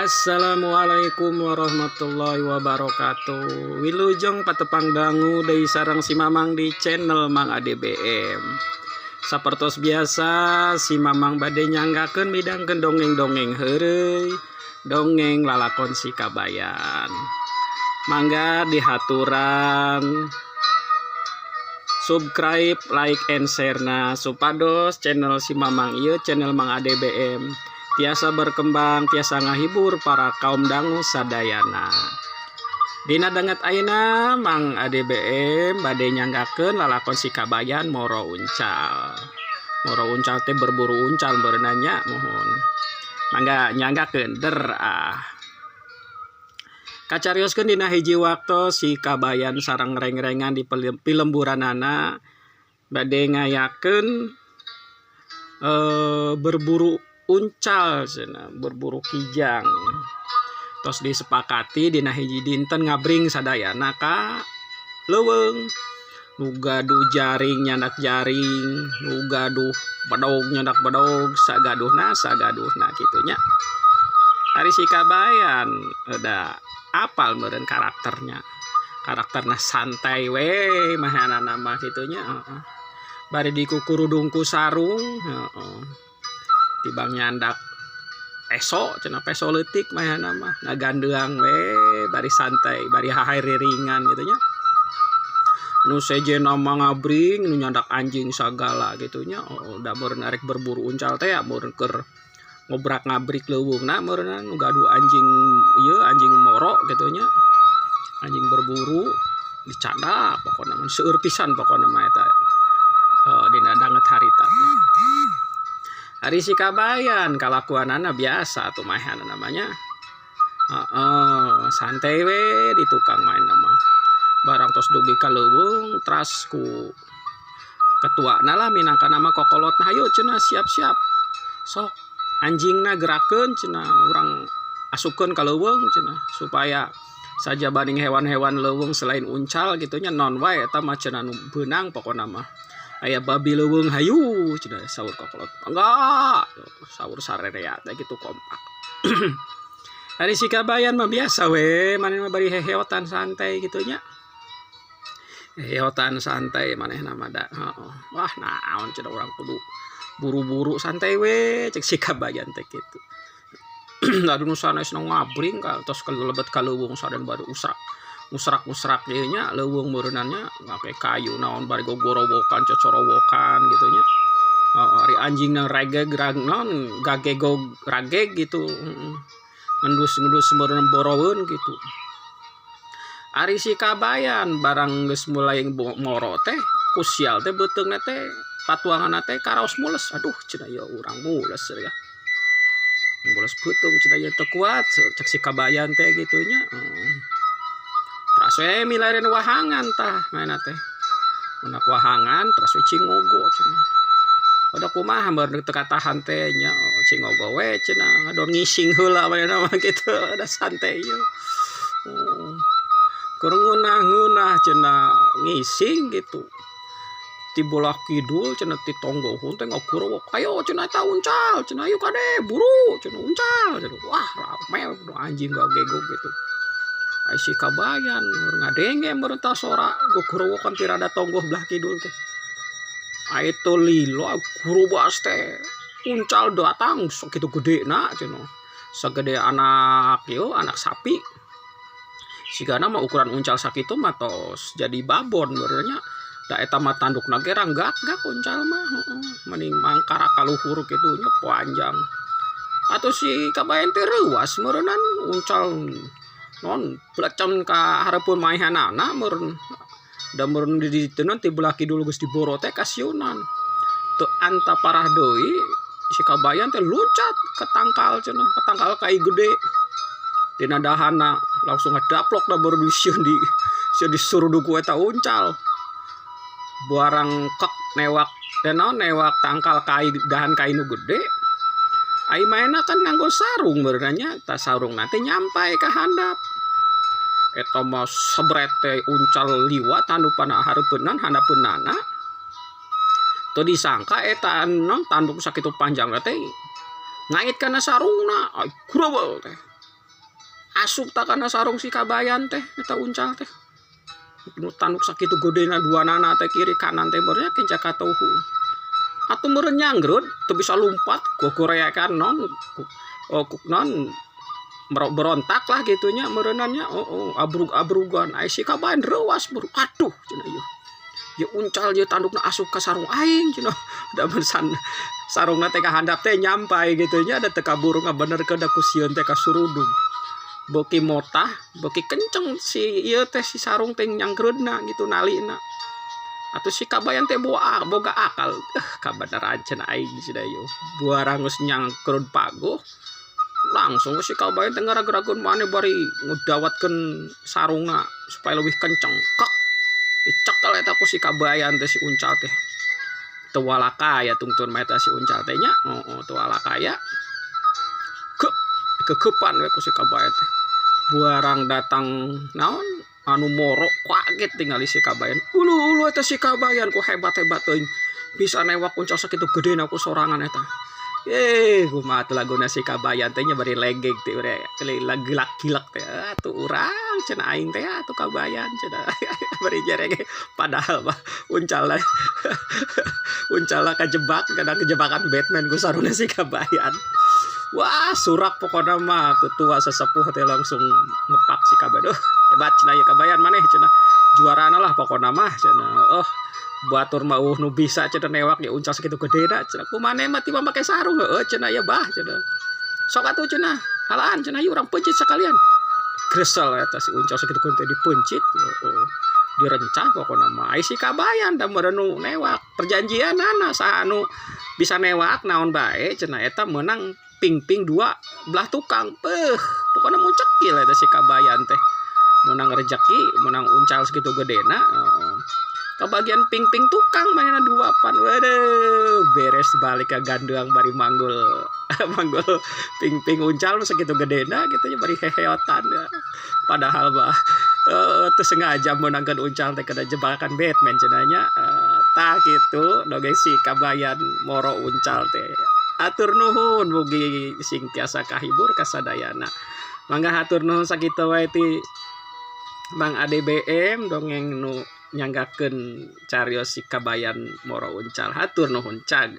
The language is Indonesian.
Assalamualaikum warahmatullahi wabarakatuh. Wilujeng patepang dangu dari sarang si Mamang di channel Mang ADBM. Sapertos biasa si Mamang bade nyanggakeun midangkeun dongeng-dongeng heureuy, dongeng lalakon si Kabayan. Mangga dihaturan subscribe, like, and share na supados channel si Mamang ieu channel Mang ADBM tiasa berkembang, tiasa ngahibur para kaum dangu sadayana. Dina danget ayeuna Mang ADBM bade nyanggakeun lalakon si Kabayan moro uncal. Moro uncal teh berburu uncal berenanya mohon. Mangga nyanggakeun Kacarioskeun dina hiji waktu si Kabayan sareng reng-rengan di pilemburanana bade ngayakeun berburu uncal cenah, berburu kijang. Tos disepakati dina hiji dinten ngabring sadayana ka leuweung. Nu gaduh jaring nyandak jaring, nu gaduh bedog nyandak bedog, sagaduhna kitu nya. Ari si Kabayan da apal meureun karakternya. Karakterna santai we mahanana mah kitu nya, bari dikukurudungku sarung, tibang nyandak peso cenah peso leutik mah mah ngagandeang we bari santai bari hahae ringan gitu nya. Nu sejena mah ngabring nu nyandak anjing sagala gitu nya. Da meureun arek berburu uncal teh meureun keur ngobrak ngabrik leuweungna meureun nu gaduh anjing ieu anjing moro gitu nya. Anjing berburu dicanda pokona mah seueur pisan pokona mah eta dina danget harita teh. Ari si Kabayan kalakuanana biasa tuh mahan namanya. Santai we di tukang main nama. Barang tos dugi ka leuweung tras ku ketuana lah minangka nama kokolot nah hayu cenah siap-siap. Sok anjingna gerakeun cenah urang asupkeun ka leuweung cenah supaya saja banding hewan-hewan leuweung selain uncal gitu nya non wae eta mah cenah nu beunang pokona mah. Aya babi leuweung hayu cenah saur kokolot. Enggak, saur sarerea teh gitu kompak. Ari si Kabayan mah biasa we, maneh mah bari heheotan santai gitu nya. Heheotan santai manehna mah da. Wah, naon cenah urang kudu buru-buru santai we cek si Kabayan teh kitu. Aduh nu sanes ngabring ka tos kelebet ka leuweung saden baru musrak ieu nya leuweung meureunannya ngake kayu naon bari gogorowokan cocorowokan gitu nya. Ari anjingna regeg non gagego rageg gitu. Ngendus meureun boroweun gitu. Ari si Kabayan barang geus mulai moro teh kusial teh beuteungna teh patuanganna teh karaos mules. Aduh cenah ya urang mules ya. Mules beuteung cenah ya teu kuat cek si Kabayan teh gitu nya. Tras we milaren wahangan tah mainna teh. Menak wahangan tras we cingogo cenah. Oda kumaha meureun teu katahan teh nya cingogo we cenah ngadon ngising heula mainna mah kitu ada santai ye. Keur ngeunah-ngeunah cenah ngising gitu. Ti bolah kidul cenah ti tonggohun teh ngakurowok. Ayo cenah eta uncal cenah ayo kade buru cenah uncal cenah. Wah rame anjing gagego gitu. Ai si Kabayan ngadenge meureun tah sora gogorowokan ti rada tonggoh belah kidul teh. Ai tu lilo gurubas teh uncal datang sakitu gedena cenah. Sagede anak ieu anak sapi. Sigana mah ukuran uncal sakitu mah tos jadi babon meureun nya. Da eta mah tandukna ge ranggak-gak uncal mah. Mending mangkara ka luhur kitu nya panjang. Atuh si Kabayan teh reuas meureunan uncal non plecen ka hareupun maehanana meureun da meureun di diteunan ti belah kidul geus diboro teh kasiunan teu anta parah deui si Kabayan teh luncat ke tangkal cenah ke tangkal kai gede dina dahana langsung ngadaplok da baru disieun disuruduk ku eta uncal barang kek newak newak tangkal kai dahan kai nu gede ai maena kan nganggo sarung beureunya ta sarung nanti nyampai ka handap. Eta mah sebret teh uncal liwat handupana hareupeunan handapeunana. Teu disangka eta non tanduk sakitu panjang teh ngait kana sarungna ai kureuweul teh. asup tak kana sarung si kabayan teh eta uncal teh nu tanduk sakitu godena dua nana teh kiri kanan teh bernya kenca katauhu atuh meureun nyanggrut teu bisa lumpat gogoreakan non non berontak lah gitunya mereunannya abrug-abrugan ai si kabayan reuas buru aduh cenah ieu ya uncal je tandukna asup ka sarung aing cenah da bersan sarungna teh kahandap teh nyampai gitunya ada teu kaburu ngabenerkeun da ku sieun teh kasurudung beuki motah beuki kenceng si ieu teh si sarung teh nyangkreudna gitu nalina atuh si kabayan teh boga akal kabeneran cenah aing cenah ieu buarang geus nyangkreud paguh langsung si kabayan teh ngaragrageun maneh bari ngedawatkeun sarungna supaya lebih kenceng kek dicekel eta ku si kabayan teh si uncal teh teu walakaya tungtun mah eta si uncal teh nya teu walakaya kekepan we ku si kabayan teh buarang datang naon anu moro kaget tinggali si kabayan ulu eta si kabayan ku hebat-hebat teuing bisa newak uncal sakitu gedena ku sorangan eta kumaha teh laguna si kabayan teh nya bari legeg teh bari gilak-gilak teh atuh urang cenah aing teh atuh kabayan cenah bari jarege padahal mah uncalna kajebak kana kejebakan Batman ku saruna si kabayan. Wah surak pokoknya mah ketua sesepuh teh langsung ngepak si kabayan hebat cenah ieu kabayan maneh cenah juarana lah pokoknya mah cenah batur mah nu bisa cenah newak ya uncal sakitu gedena cenah kumaneh mah tiba make sarung heueuh cenah ya bah cenah sok atuh cenah halaan cenah ieu urang pencit sakalian gresel eta si uncal sakitu teh dipencit direncah pokoknya mah ai si kabayan da meureun nu newak perjanjianana saha anu bisa newak naon bae cenah eta menang ping-ping dua belah tukang pokoknya mau cekil eta si kabayan teh menang rejeki menang uncal sakitu gedena kebagian ping-ping tukang mainan duapan waduh beres balik ke ganduang bari manggul ping-ping uncal sakitu gedena gitu ya bari heheotan ya. Padahal mah teu sengaja menangkan uncal teh kena jebakan Batman cenanya tah kitu dongeng si kabayan moro uncal teh atur nuhun mugi sing tiasa kahibur kasadayana mangga hatur nuhun sakitu wae ti Mang ADBM dongeng nu nyanggakeun carios si kabayan moro uncal hatur nuhun cag